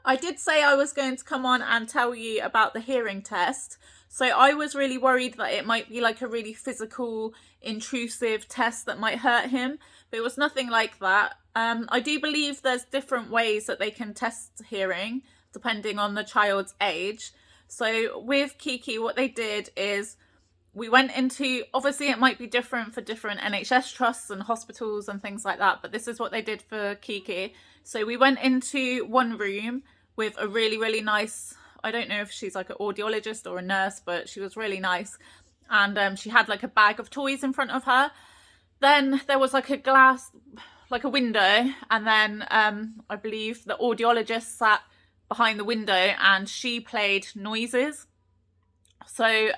I did say I was going to come on and tell you about the hearing test. So I was really worried that it might be like a really physical, intrusive test that might hurt him, but it was nothing like that. I do believe there's different ways that they can test hearing depending on the child's age. So with Kiki, what they did is we went into, obviously it might be different for different NHS trusts and hospitals and things like that, but this is what they did for Kiki. So we went into one room with a really, really nice, I don't know if she's like an audiologist or a nurse, but she was really nice. And she had like a bag of toys in front of her. Then there was like a glass, like a window. And then I believe the audiologist sat behind the window and she played noises. So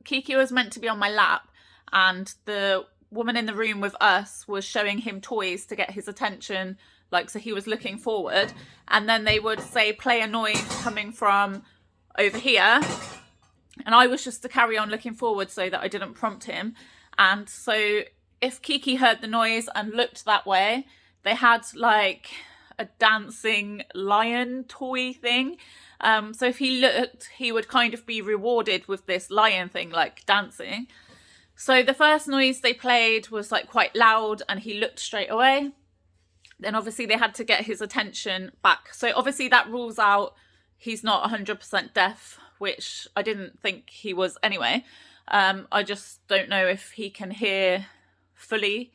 Kiki was meant to be on my lap, and the woman in the room with us was showing him toys to get his attention, like, so he was looking forward, and then they would say play a noise coming from over here, and I was just to carry on looking forward so that I didn't prompt him. And so if Kiki heard the noise and looked that way, they had like a dancing lion toy thing. So if he looked, he would kind of be rewarded with this lion thing, like dancing. So the first noise they played was like quite loud and he looked straight away. Then obviously they had to get his attention back. So obviously that rules out he's not 100% deaf, which I didn't think he was anyway. I just don't know if he can hear fully,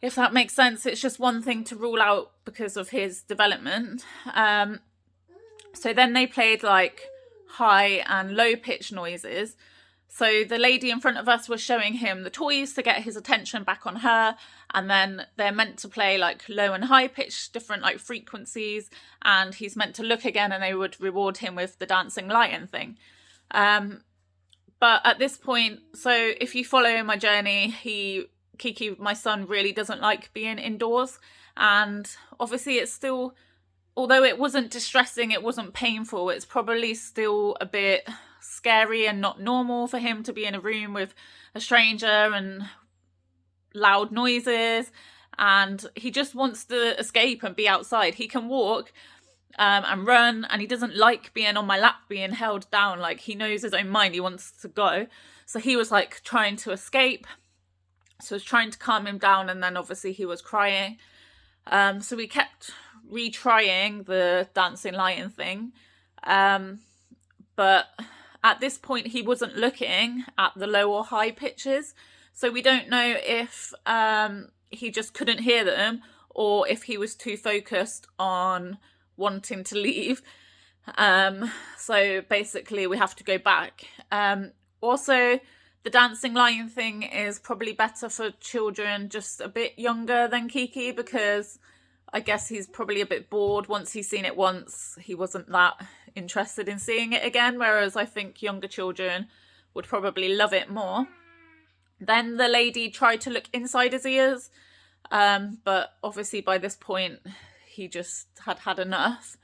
if that makes sense. It's just one thing to rule out because of his development. So then they played like high and low pitch noises. So the lady in front of us was showing him the toys to get his attention back on her. And then they're meant to play like low and high pitch, different like frequencies. And he's meant to look again and they would reward him with the dancing lion thing. But at this point, so if you follow my journey, Kiki, my son, really doesn't like being indoors. And obviously it's still, although it wasn't distressing, it wasn't painful, it's probably still a bit scary and not normal for him to be in a room with a stranger and loud noises. And he just wants to escape and be outside. He can walk and run, and he doesn't like being on my lap, being held down. Like, he knows his own mind, he wants to go. So he was like trying to escape. So I was trying to calm him down, and then obviously he was crying. So we kept retrying the dancing lion thing. But at this point, he wasn't looking at the low or high pitches. So we don't know if he just couldn't hear them or if he was too focused on wanting to leave. So basically, we have to go back. Also, the dancing lion thing is probably better for children just a bit younger than Kiki, because I guess he's probably a bit bored. Once he's seen it once, he wasn't that interested in seeing it again, whereas I think younger children would probably love it more. Then the lady tried to look inside his ears, but obviously by this point he just had enough.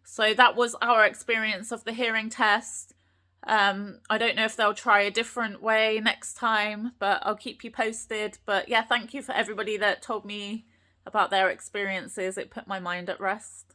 So that was our experience of the hearing test. I don't know if they'll try a different way next time, but I'll keep you posted. But yeah, thank you for everybody that told me about their experiences. It put my mind at rest.